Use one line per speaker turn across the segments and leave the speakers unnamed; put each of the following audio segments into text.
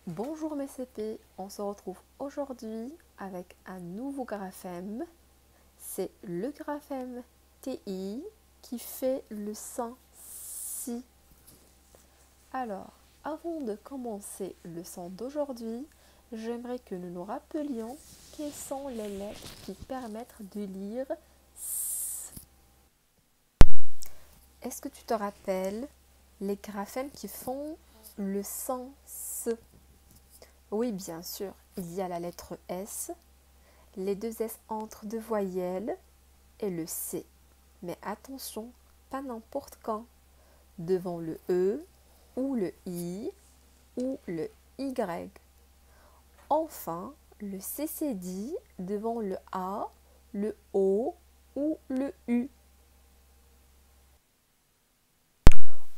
Bonjour mes CP, on se retrouve aujourd'hui avec un nouveau graphème. C'est le graphème TI qui fait le son si. Alors, avant de commencer le son d'aujourd'hui, j'aimerais que nous nous rappelions quelles sont les lettres qui permettent de lire S. Est-ce que tu te rappelles les graphèmes qui font le son S? Oui, bien sûr, il y a la lettre S, les deux S entre deux voyelles et le C. Mais attention, pas n'importe quand, devant le E ou le I ou le Y. Enfin, le C s'est dit devant le A, le O ou le U.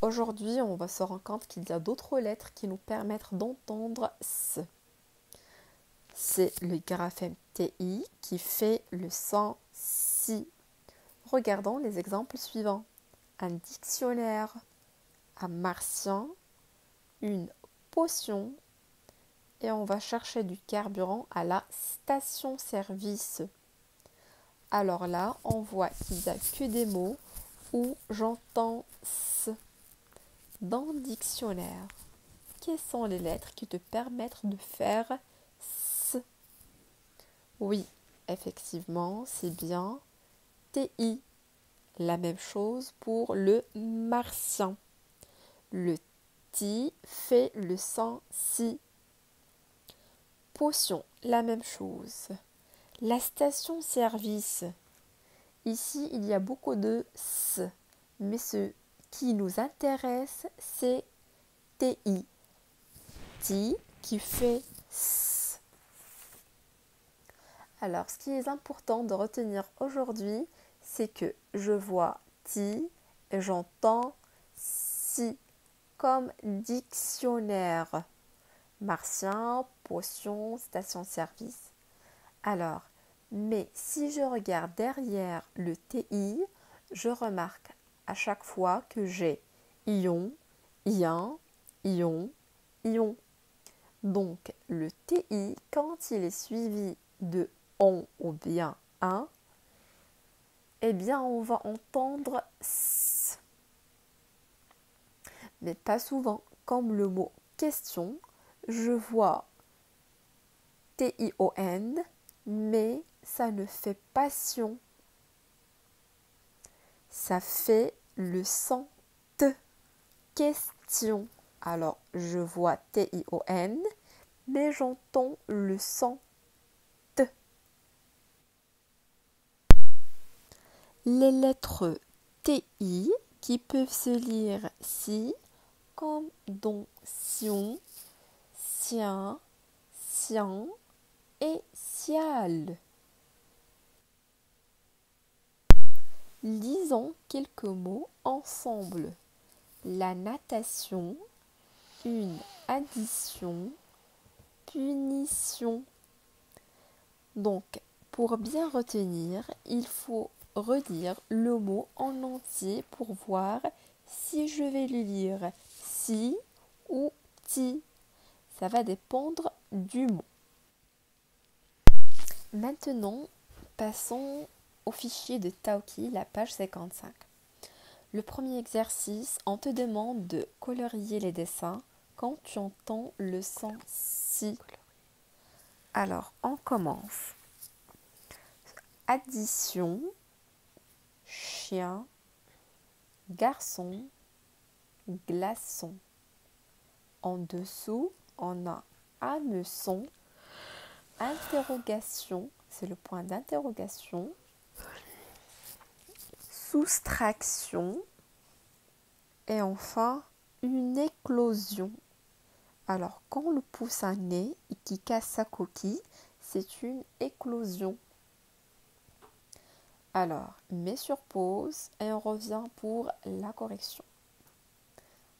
Aujourd'hui, on va se rendre compte qu'il y a d'autres lettres qui nous permettent d'entendre S. C'est le graphème TI qui fait le son si. Regardons les exemples suivants. Un dictionnaire, un martien, une potion et on va chercher du carburant à la station-service. Alors là, on voit qu'il n'y a que des mots où j'entends S. Dans le dictionnaire, quelles sont les lettres qui te permettent de faire S? Oui, effectivement, c'est bien TI. La même chose pour le martien. Le T fait le son si. Potion, la même chose. La station-service. Ici, il y a beaucoup de S, mais ce qui nous intéresse, c'est TI. T qui fait S. Alors, ce qui est important de retenir aujourd'hui, c'est que je vois T et j'entends si comme dictionnaire. Martien, potion, station-service. Alors, mais si je regarde derrière le TI, je remarque à chaque fois que j'ai ion, ien, ion, ion. Donc, le TI, quand il est suivi de on ou bien un, eh bien, on va entendre S. Mais pas souvent, comme le mot question, je vois T-I-O-N, mais ça ne fait pas sion. Ça fait le son T. Question. Alors, je vois T-I-O-N, mais j'entends le son T. Les lettres T-I qui peuvent se lire si, comme dans sion, sien, sien et sial. Lisons quelques mots ensemble. La natation, une addition, punition. Donc, pour bien retenir, il faut redire le mot en entier pour voir si je vais le lire si ou ti. Ça va dépendre du mot. Maintenant, passons au fichier de Taoki, la page 55. Le premier exercice, on te demande de colorier les dessins quand tu entends le son si. Alors, on commence. Addition, chien, garçon, glaçon. En dessous, on a hameçon, interrogation, c'est le point d'interrogation, soustraction et enfin une éclosion. Alors, quand le poussin naît et qui casse sa coquille, c'est une éclosion. Alors, mets sur pause et on revient pour la correction.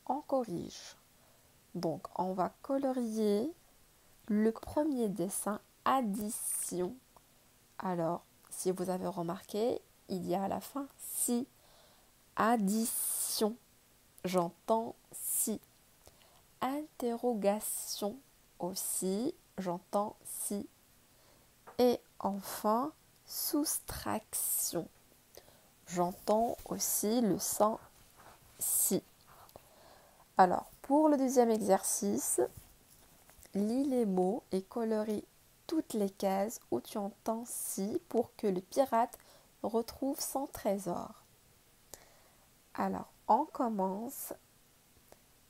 On corrige. Donc, on va colorier le premier dessin addition. Alors, si vous avez remarqué, il y a à la fin si. Addition. J'entends si. Interrogation. aussi, j'entends si. Et enfin, soustraction. J'entends aussi le son si. Alors, pour le deuxième exercice, lis les mots et colorie toutes les cases où tu entends si pour que le pirate retrouve son trésor. Alors, on commence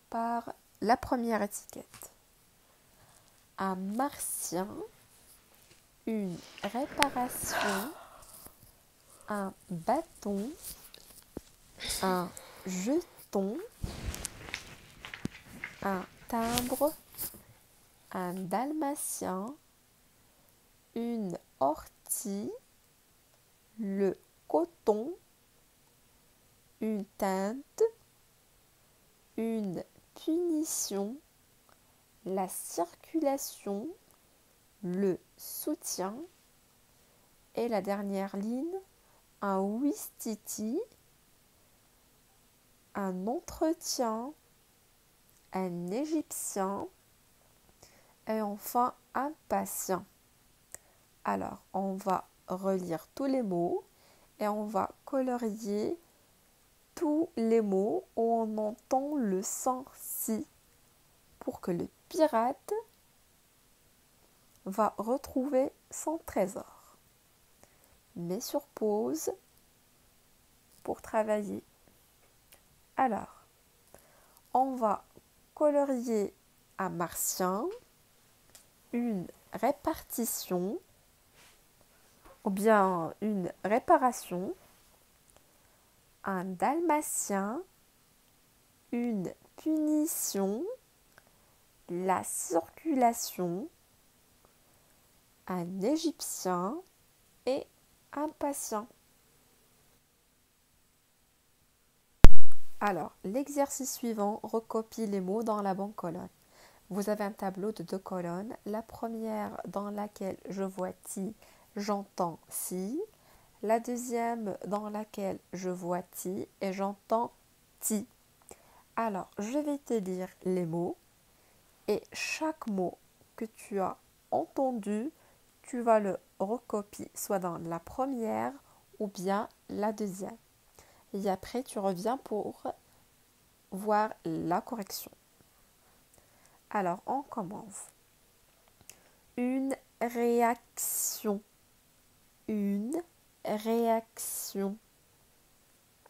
par la première étiquette. Un martien, une réparation, un bâton, un jeton, un timbre, un dalmatien, une ortie, le coton, une teinte, une punition, la circulation, le soutien et la dernière ligne, un ouistiti, un entretien, un égyptien et enfin un patient. Alors, on va relire tous les mots et on va colorier tous les mots où on entend le son si pour que le pirate va retrouver son trésor. Mets sur pause pour travailler. Alors, on va colorier un martien, une répartition ou bien une réparation, un dalmatien, une punition, la circulation, un égyptien et un patient. Alors, l'exercice suivant recopie les mots dans la bonne colonne. Vous avez un tableau de 2 colonnes. La première dans laquelle je vois ti, j'entends si. La deuxième dans laquelle je vois ti et j'entends ti. Alors, je vais te lire les mots et chaque mot que tu as entendu, tu vas le recopier soit dans la première ou bien la deuxième. Et après, tu reviens pour voir la correction. Alors, on commence. Une réaction. Une réaction.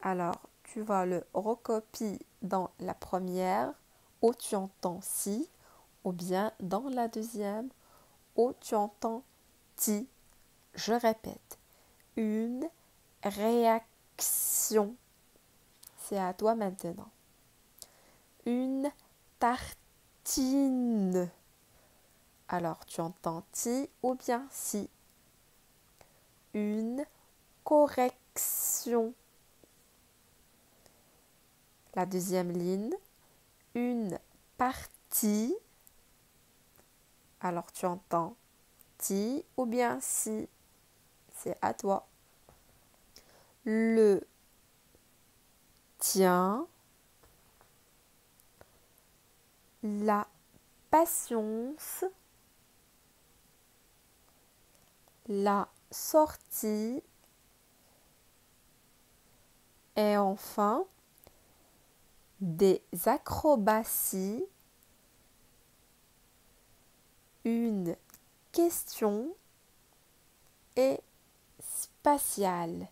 Alors, tu vas le recopier dans la première où tu entends si ou bien dans la deuxième où tu entends ti. Je répète. Une réaction. C'est à toi maintenant. Une tartine. Alors, tu entends ti ou bien si. Une correction. La deuxième ligne. Une partie. Alors, tu entends ti ou bien si. C'est à toi. Le tien. La patience. La sortie et enfin des acrobaties, une question et spatiale.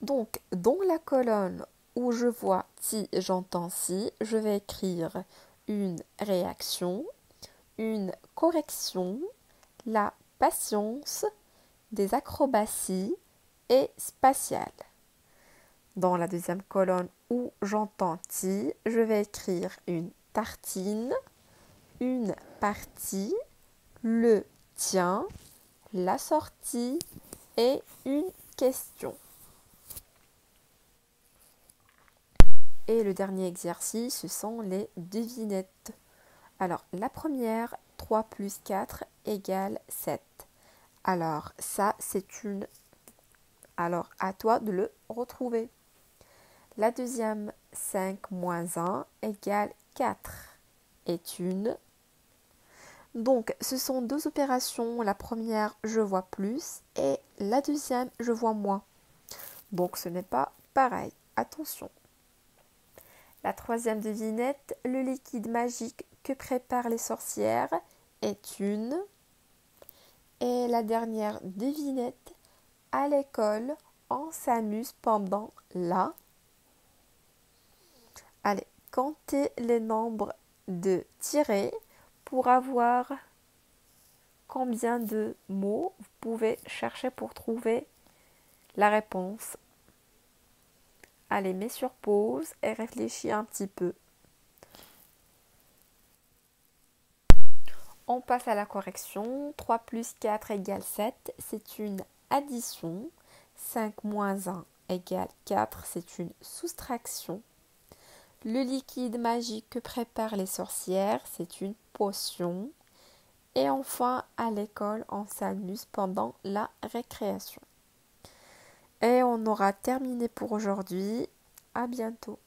Donc, dans la colonne où je vois ti, j'entends si, je vais écrire une réaction, une correction, la patience, des acrobaties et spatiale. Dans la deuxième colonne où j'entends ti, je vais écrire une tartine, une partie, le tien, la sortie et une question. Et le dernier exercice, ce sont les devinettes. Alors, la première, 3 plus 4 égale 7. Alors, ça, c'est une... Alors, à toi de le retrouver. La deuxième, 5 moins 1 égale 4 est une. Donc, ce sont deux opérations. La première, je vois plus et la deuxième, je vois moins. Donc, ce n'est pas pareil. Attention. La troisième devinette, le liquide magique que préparent les sorcières est une. Et la dernière devinette, à l'école, on s'amuse pendant la. Allez, comptez les nombres de tirés pour avoir combien de mots vous pouvez chercher pour trouver la réponse. Allez, mets sur pause et réfléchis un petit peu. On passe à la correction. 3 plus 4 égale 7, c'est une addition. 5 moins 1 égale 4, c'est une soustraction. Le liquide magique que préparent les sorcières, c'est une potion. Et enfin, à l'école, on s'amuse pendant la récréation. Et on aura terminé pour aujourd'hui. À bientôt.